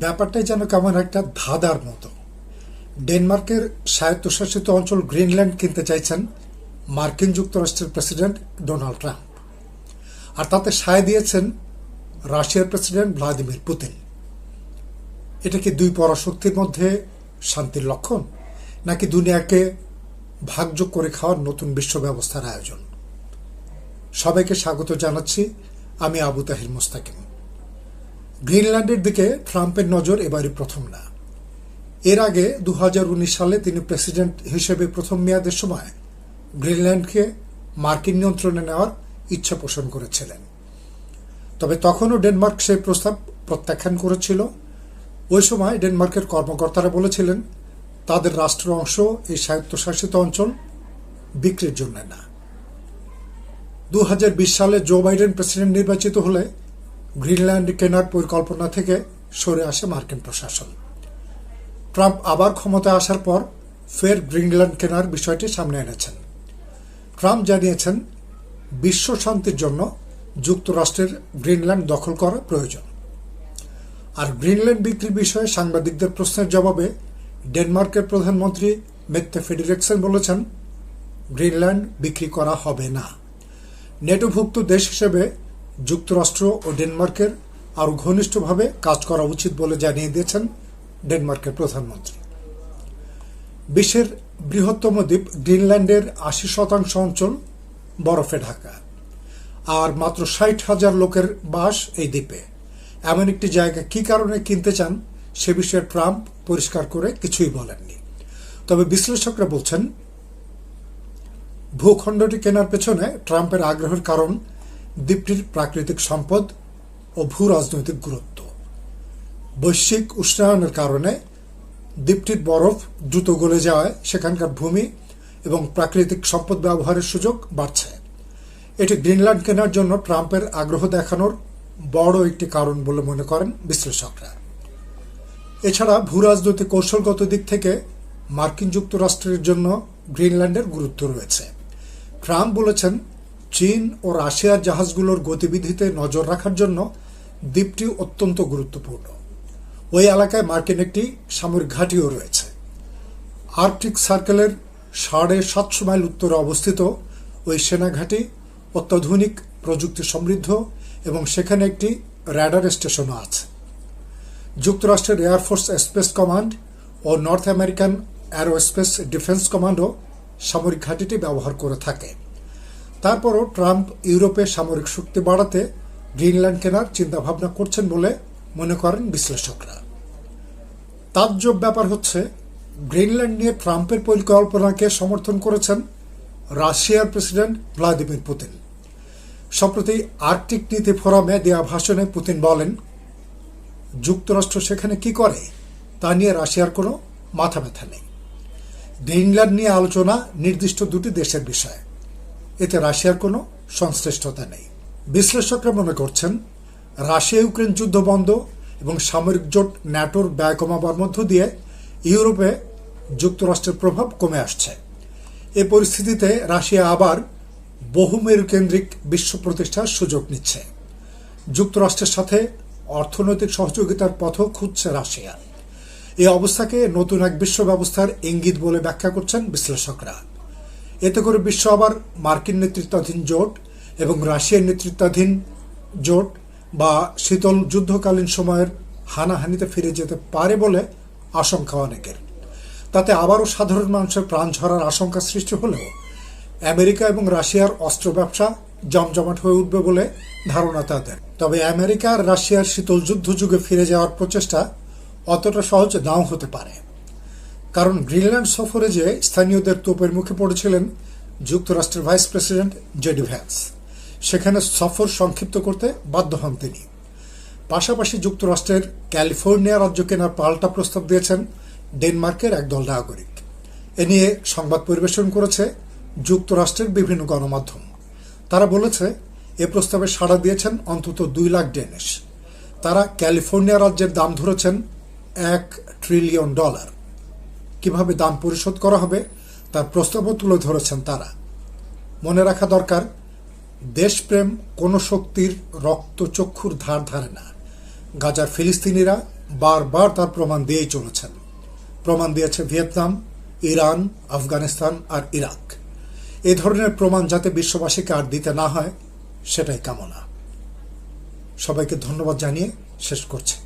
ব্যাপারটাই যেন কেমন একটা ধাঁধার মতো। ডেনমার্কের স্বায়ত্তশাসিত অঞ্চল গ্রিনল্যান্ড কিনতে চাইছেন মার্কিন যুক্তরাষ্ট্রের প্রেসিডেন্ট ডোনাল্ড ট্রাম্প, আর তাতে সায় দিয়েছেন রাশিয়ার প্রেসিডেন্ট ভ্লাদিমির পুতিন। এটা কি দুই পরাশক্তির মধ্যে শান্তির লক্ষণ, নাকি দুনিয়াকে ভাগযোগ করে খাওয়ার নতুন বিশ্ব ব্যবস্থার আয়োজন? সবাইকে স্বাগত জানাচ্ছি, আমি আবু তাহির মোস্তাকিম। গ্রিনল্যান্ডের দিকে ট্রাম্পের নজর এবারই প্রথম না। এর আগে 2019 সালে তিনি প্রেসিডেন্ট হিসেবে প্রথম মেয়াদের সময় গ্রিনল্যান্ডকে মার্কিন নিয়ন্ত্রণে নেওয়ার ইচ্ছা পোষণ করেছিলেন। তবে তখনও ডেনমার্ক সেই প্রস্তাব প্রত্যাখ্যান করেছিল। ওই সময় ডেনমার্কের কর্মকর্তারা বলেছিলেন তাদের রাষ্ট্র অংশ এই স্বায়ত্তশাসিত অঞ্চল বিক্রির জন্য না। 2020 সালে জো বাইডেন প্রেসিডেন্ট নির্বাচিত হলে গ্রিনল্যান্ড কেনার পরিকল্পনা থেকে সরে আসে মার্কিন প্রশাসন। ট্রাম্প আবার ক্ষমতায় আসার পর ফের গ্রিনল্যান্ড কেনার বিষয়টি সামনে এনেছেন। ট্রাম্প জানিয়েছেন বিশ্ব শান্তির জন্য যুক্তরাষ্ট্রের গ্রিনল্যান্ড দখল করা প্রয়োজন। আর গ্রিনল্যান্ড বিক্রির বিষয়ে সাংবাদিকদের প্রশ্নের জবাবে ডেনমার্কের প্রধানমন্ত্রী মেত্তে ফ্রেডেরিকসেন বলেছেন, গ্রিনল্যান্ড বিক্রি করা হবে না। নেটোভুক্ত দেশ হিসেবে যুক্তরাষ্ট্র ও ডেনমার্কের আরও ঘনিষ্ঠভাবে কাজ করা উচিত বলে জানিয়ে দিয়েছেন ডেনমার্কের প্রধানমন্ত্রী। বিশ্বের বৃহত্তম দ্বীপ গ্রিনল্যান্ডের 80% অঞ্চল বরফে ঢাকা, আর মাত্র 60,000 লোকের বাস এই দ্বীপে। এমন একটি জায়গা কী কারণে কিনতে চান সে বিষয়ে ট্রাম্প পরিষ্কার করে কিছুই বলেননি। তবে বিশ্লেষকরা বলছেন ভূখণ্ডটি কেনার পেছনে ট্রাম্পের আগ্রহের কারণ দ্বীপটির প্রাকৃতিক সম্পদ ও ভূ রাজনৈতিক গুরুত্ব। বৈশ্বিক উষ্ণায়নের কারণে দ্বীপটির বরফ দ্রুত গলে যাওয়ায় সেখানকার ভূমি এবং প্রাকৃতিক সম্পদ ব্যবহারের সুযোগ বাড়ছে। এটি গ্রিনল্যান্ড কেনার জন্য ট্রাম্পের আগ্রহ দেখানোর বড় একটি কারণ বলে মনে করেন বিশ্লেষকরা। এছাড়া ভূ রাজনৈতিক কৌশলগত দিক থেকে মার্কিন যুক্তরাষ্ট্রের জন্য গ্রিনল্যান্ডের গুরুত্ব রয়েছে। ট্রাম্প বলেছেন চীন ও রাশিয়ার জাহাজগুলোর গতিবিধিতে নজর রাখার জন্য দ্বীপটি অত্যন্ত গুরুত্বপূর্ণ। ওই এলাকায় মার্কিন একটি সামরিক ঘাঁটিও রয়েছে। আর্কটিক সার্কেলের 750 মাইল উত্তরে অবস্থিত ওই সেনাঘাঁটি অত্যাধুনিক প্রযুক্তি সমৃদ্ধ এবং সেখানে একটি র্যাডার স্টেশনও আছে। যুক্তরাষ্ট্রের এয়ারফোর্স স্পেস কমান্ড ও নর্থ আমেরিকান অ্যারোস্পেস ডিফেন্স কমান্ডও সামরিক ঘাঁটিটি ব্যবহার করে থাকে। তারপরও ট্রাম্প ইউরোপে সামরিক শক্তি বাড়াতে গ্রিনল্যান্ড কেনার চিন্তাভাবনা করছেন বলে মনে করেন বিশ্লেষকরা। তাজ্জব ব্যাপার হচ্ছে, গ্রিনল্যান্ড নিয়ে ট্রাম্পের পরিকল্পনাকে সমর্থন করেছেন রাশিয়ার প্রেসিডেন্ট ভ্লাদিমির পুতিন। সম্প্রতি আর্কটিক নীতি ফোরামে দেওয়া ভাষণে পুতিন বলেন, যুক্তরাষ্ট্র সেখানে কি করে তা নিয়ে রাশিয়ার কোনো মাথা ব্যথা নেই। গ্রিনল্যান্ড নিয়ে আলোচনা নির্দিষ্ট দুটি দেশের বিষয়, এতে রাশিয়ার কোনো সংশ্লিষ্টতা নেই। বিশ্লেষকরা মনে করছেন রাশিয়া ইউক্রেন যুদ্ধ বন্ধ এবং সামরিক জোট ন্যাটোর ব্যয় কমাবার মধ্য দিয়ে ইউরোপে যুক্তরাষ্ট্রের প্রভাব কমে আসছে। এ পরিস্থিতিতে রাশিয়া আবার বহুমেরুকেন্দ্রিক বিশ্ব প্রতিষ্ঠার সুযোগ নিচ্ছে। যুক্তরাষ্ট্রের সাথে অর্থনৈতিক সহযোগিতার পথও খুঁজছে রাশিয়া। এই অবস্থাকে নতুন এক বিশ্ব ব্যবস্থার ইঙ্গিত বলে ব্যাখ্যা করছেন বিশ্লেষকরা। এতে করে বিশ্ব আবার মার্কিন নেতৃত্বাধীন জোট এবং রাশিয়ার নেতৃত্বাধীন জোট বা শীতল যুদ্ধকালীন সময়ের হানাহানিতে ফিরে যেতে পারে বলে আশঙ্কা অনেকের। তাতে আবারও সাধারণ মানুষের প্রাণ ঝরার আশঙ্কা সৃষ্টি হলেও আমেরিকা এবং রাশিয়ার অস্ত্র ব্যবসা জমজমাট হয়ে উঠবে বলে ধারণা তাদের। তবে আমেরিকা আর রাশিয়ার শীতল যুদ্ধ যুগে ফিরে যাওয়ার প্রচেষ্টা অতটা সহজ নাও হতে পারে, কারণ গ্রিনল্যান্ড সফরে যে স্থানীয়দের তোপের মুখে পড়েছিলেন যুক্তরাষ্ট্রের ভাইস প্রেসিডেন্ট জেডি ভ্যান্স, সেখানে সফর সংক্ষিপ্ত করতে বাধ্য হন তিনি। পাশাপাশি যুক্তরাষ্ট্রের ক্যালিফোর্নিয়া রাজ্য কেনার পাল্টা প্রস্তাব দিয়েছেন ডেনমার্কের একদল নাগরিক। এ নিয়ে সংবাদ পরিবেশন করেছে যুক্তরাষ্ট্রের বিভিন্ন গণমাধ্যম। তারা বলেছে এ প্রস্তাবে সাড়া দিয়েছেন অন্তত 2 লাখ ডেনিশ। তারা ক্যালিফোর্নিয়া রাজ্যের দাম ধরেছেন $1 ট্রিলিয়ন। কিভাবে দাম পরিশোধ করা হবে তার প্রস্তাবও তুলে ধরেছেন তারা। মনে রাখা দরকার, দেশপ্রেম কোনো শক্তির রক্তচক্ষুর ধার ধারে না। গাজার ফিলিস্তিনিরা বারবার তার প্রমাণ দিয়েই চলেছেন। প্রমাণ দিয়েছে ভিয়েতনাম, ইরান, আফগানিস্তান আর ইরাক। এ ধরনের প্রমাণ যাতে বিশ্ববাসীকে আর দিতে না হয় সেটাই কামনা। সবাইকে ধন্যবাদ জানিয়ে শেষ করছি।